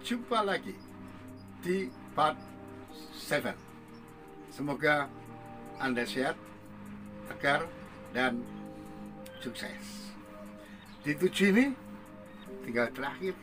jumpa lagi di part 7. Semoga Anda sehat, tegar, dan sukses. Di 7 ini tinggal terakhir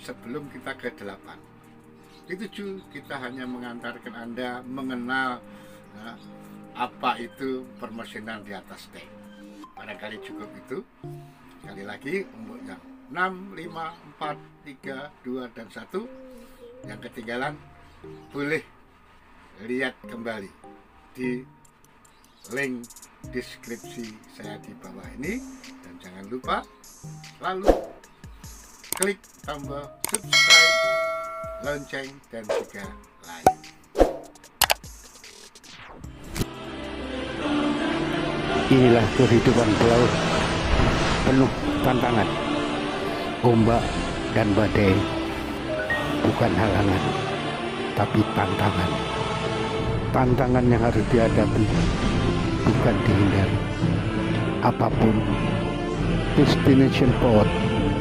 sebelum kita ke 8. Di 7 kita hanya mengantarkan Anda mengenal apa itu permesinan di atas dek. Barangkali cukup itu. Sekali lagi untuk yang 6, 5, 4, 3, 2, dan 1 yang ketinggalan boleh lihat kembali di link deskripsi saya di bawah ini, dan jangan lupa lalu klik tombol subscribe, lonceng, dan juga like. Inilah kehidupan pelaut penuh tantangan. Ombak dan badai bukan halangan, tapi tantangan. Tantangan yang harus dihadapi, bukan dihindari. Apapun, destination port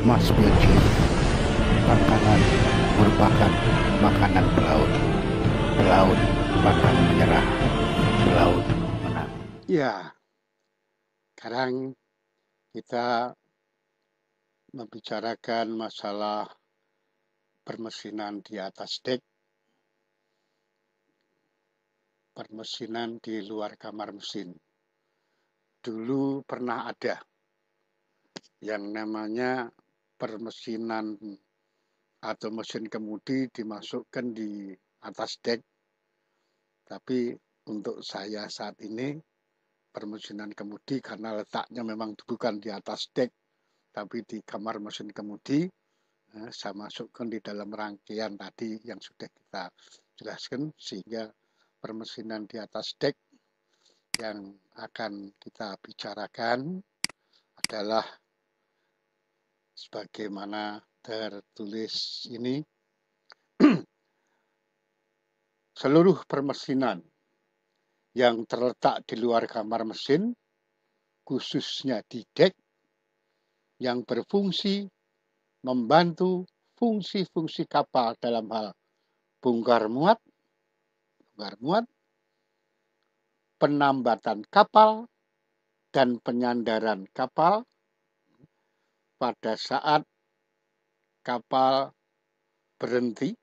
must be achieved. Tantangan merupakan makanan pelaut. Pelaut pantang menyerah. Pelaut menang. Ya, sekarang kita membicarakan masalah permesinan di atas dek, permesinan di luar kamar mesin. Dulu pernah ada yang namanya permesinan atau mesin kemudi dimasukkan di atas dek, tapi untuk saya saat ini permesinan kemudi karena letaknya memang bukan di atas dek tapi di kamar mesin kemudi, saya masukkan di dalam rangkaian tadi yang sudah kita jelaskan, sehingga permesinan di atas dek yang akan kita bicarakan adalah sebagaimana tertulis ini. Seluruh permesinan yang terletak di luar kamar mesin, khususnya di dek, yang berfungsi membantu fungsi-fungsi kapal dalam hal bongkar muat, penambatan kapal, dan penyandaran kapal pada saat kapal berhenti,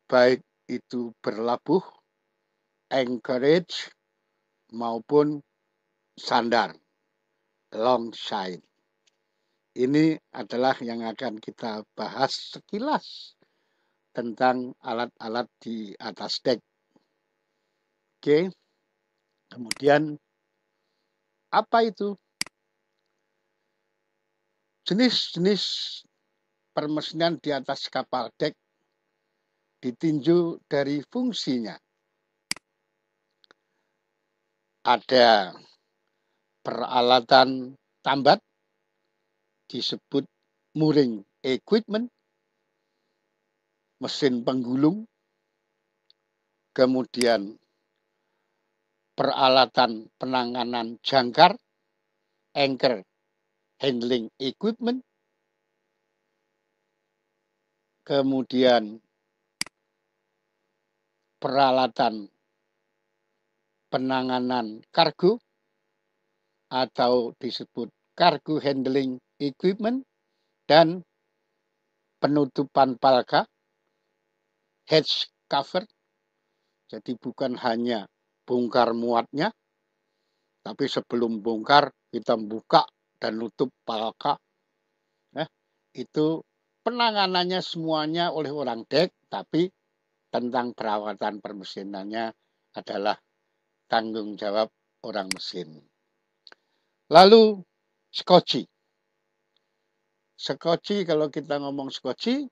baik itu berlabuh, anchorage, maupun sandar, longside. Ini adalah yang akan kita bahas sekilas tentang alat-alat di atas dek. Oke. Kemudian apa itu? Jenis-jenis permesinan di atas kapal dek ditinjau dari fungsinya. Ada peralatan tambat, disebut mooring equipment, mesin penggulung, kemudian peralatan penanganan jangkar, anchor handling equipment, kemudian peralatan penanganan kargo atau disebut cargo handling equipment, dan penutupan palka, hatch cover. Jadi bukan hanya bongkar muatnya, tapi sebelum bongkar kita buka dan nutup palka. Itu penanganannya semuanya oleh orang dek, tapi tentang perawatan permesinannya adalah tanggung jawab orang mesin. Lalu skoci. Skoci, kalau kita ngomong skoci,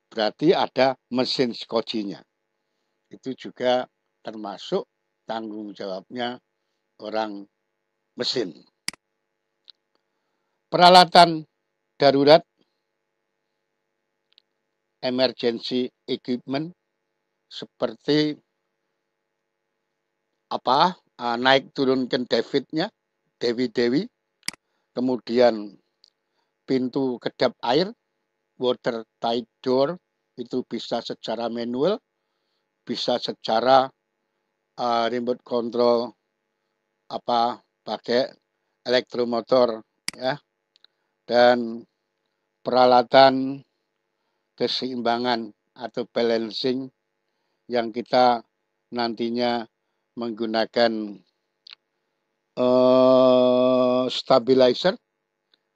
berarti ada mesin skocinya. Itu juga termasuk tanggung jawabnya orang mesin. Peralatan darurat, emergency equipment, seperti naik turunkan Dewi, kemudian pintu kedap air, watertight door, itu bisa secara manual, bisa secara remote control pakai elektromotor ya, dan peralatan keseimbangan atau balancing yang kita nantinya menggunakan stabilizer.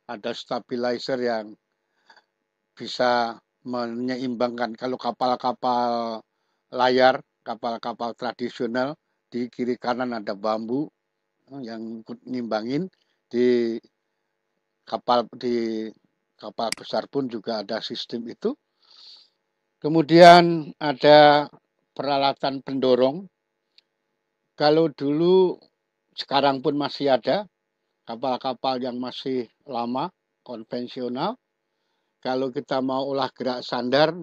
Ada stabilizer yang bisa menyeimbangkan. Kalau kapal-kapal layar, kapal-kapal tradisional, di kiri kanan ada bambu yang nyimbangin. Di kapal besar pun juga ada sistem itu. Kemudian ada peralatan pendorong. Kalau dulu, sekarang pun masih ada kapal-kapal yang masih lama, konvensional. Kalau kita mau olah gerak sandar,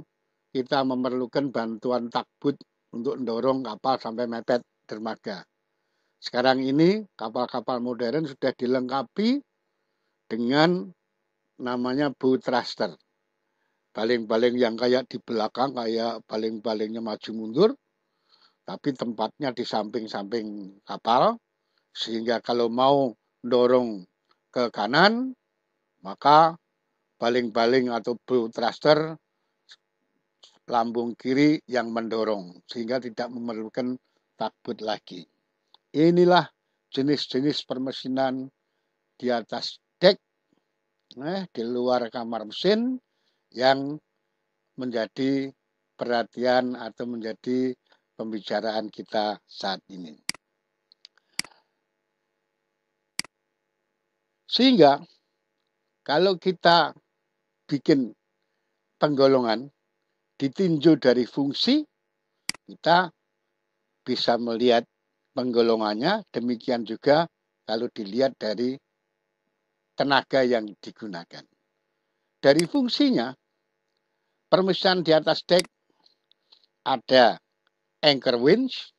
kita memerlukan bantuan takbut untuk mendorong kapal sampai mepet dermaga. Sekarang ini kapal-kapal modern sudah dilengkapi dengan namanya bow thruster. Baling-baling yang kayak di belakang, kayak baling-balingnya maju mundur, tapi tempatnya di samping-samping kapal, sehingga kalau mau dorong ke kanan, maka baling-baling atau bow thruster lambung kiri yang mendorong, sehingga tidak memerlukan takbut lagi. Inilah jenis-jenis permesinan di atas dek, di luar kamar mesin, yang menjadi perhatian atau menjadi pembicaraan kita saat ini. Sehingga kalau kita bikin penggolongan ditinjau dari fungsi, kita bisa melihat penggolongannya. Demikian juga kalau dilihat dari tenaga yang digunakan. Dari fungsinya, permesinan di atas dek ada anchor winch.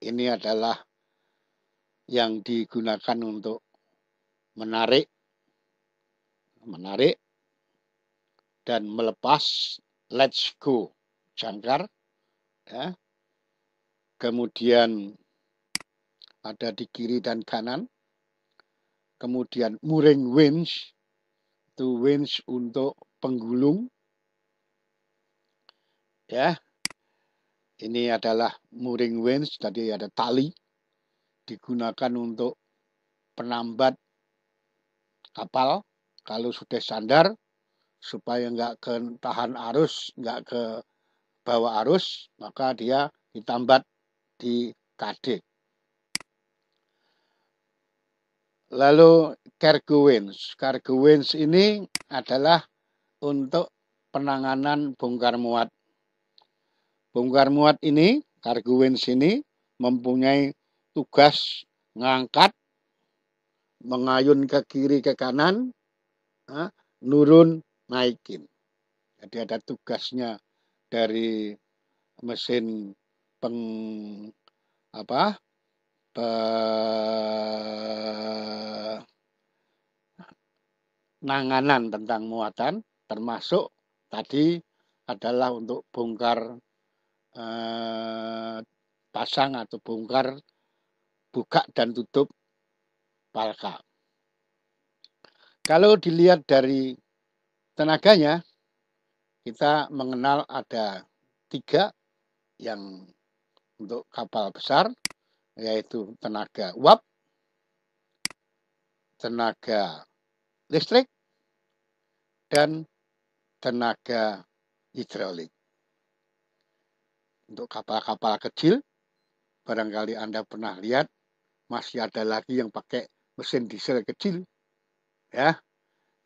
Ini adalah yang digunakan untuk menarik dan melepas let's go jangkar. Ya. Kemudian ada di kiri dan kanan. Kemudian mooring winch, itu winch untuk penggulung. Ya, ini adalah mooring winch, tadi ada tali, digunakan untuk penambat kapal kalau sudah sandar, supaya nggak ketahan arus, nggak ke bawah arus, maka dia ditambat di KD. Lalu cargo winch. Cargo winch ini adalah untuk penanganan bongkar muat. Bongkar muat ini, cargo winch ini mempunyai tugas ngangkat, mengayun ke kiri ke kanan, nurun, naikin. Jadi ada tugasnya dari mesin penanganan tentang muatan, termasuk tadi adalah untuk bongkar pasang atau bongkar, buka dan tutup palka. Kalau dilihat dari tenaganya, kita mengenal ada 3 yang untuk kapal besar, yaitu tenaga uap, tenaga listrik, dan tenaga hidrolik. Untuk kapal-kapal kecil, barangkali Anda pernah lihat, masih ada lagi yang pakai mesin diesel kecil, ya.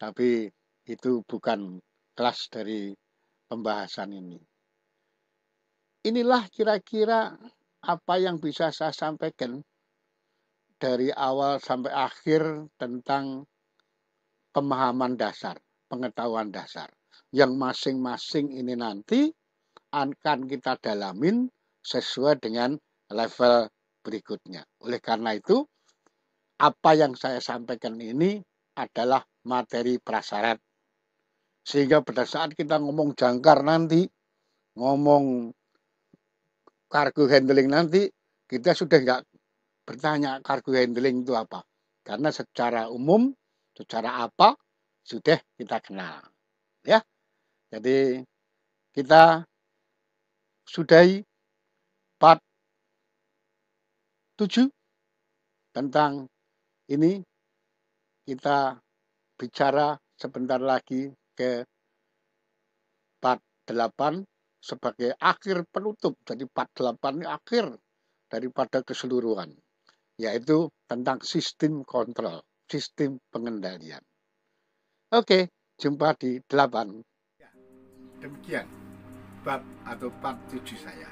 Tapi itu bukan kelas dari pembahasan ini. Inilah kira-kira apa yang bisa saya sampaikan dari awal sampai akhir tentang pemahaman dasar, pengetahuan dasar. Yang masing-masing ini nanti akan kita dalamin sesuai dengan level berikutnya. Oleh karena itu, apa yang saya sampaikan ini adalah materi prasyarat. Sehingga pada saat kita ngomong jangkar nanti, ngomong cargo handling nanti, kita sudah nggak bertanya cargo handling itu apa. Karena secara umum, secara apa, sudah kita kenal. Ya, jadi kita sudahi part 7 tentang ini. Kita bicara sebentar lagi ke part 8 sebagai akhir penutup. Jadi part 8 ini akhir daripada keseluruhan, yaitu tentang sistem kontrol, sistem pengendalian. Oke, jumpa di 8. Ya, demikian bab atau part 7 saya.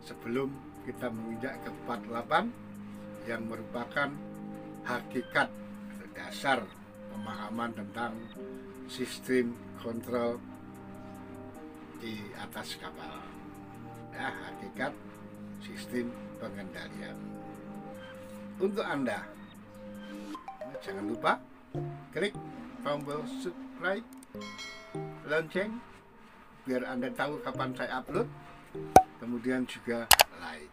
Sebelum kita menginjak ke part 8 yang merupakan hakikat atau dasar pemahaman tentang sistem kontrol di atas kapal. Ya, hakikat sistem pengendalian. Untuk Anda, jangan lupa klik tombol subscribe, lonceng, biar Anda tahu kapan saya upload. Kemudian juga like.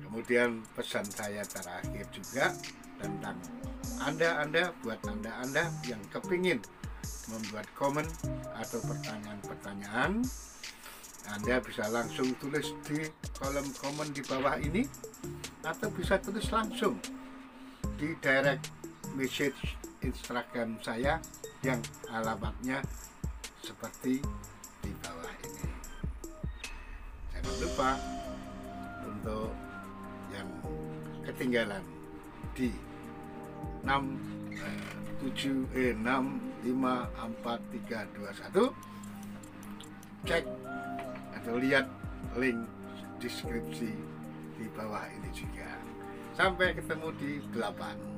Kemudian pesan saya terakhir juga tentang Anda buat Anda yang kepingin membuat komen atau pertanyaan-pertanyaan, Anda bisa langsung tulis di kolom komen di bawah ini, atau bisa tulis langsung di direct message Instagram saya yang alamatnya seperti di bawah ini. Jangan lupa untuk yang ketinggalan di 65431 cek atau lihat link deskripsi di bawah ini juga. Sampai ketemu di 8.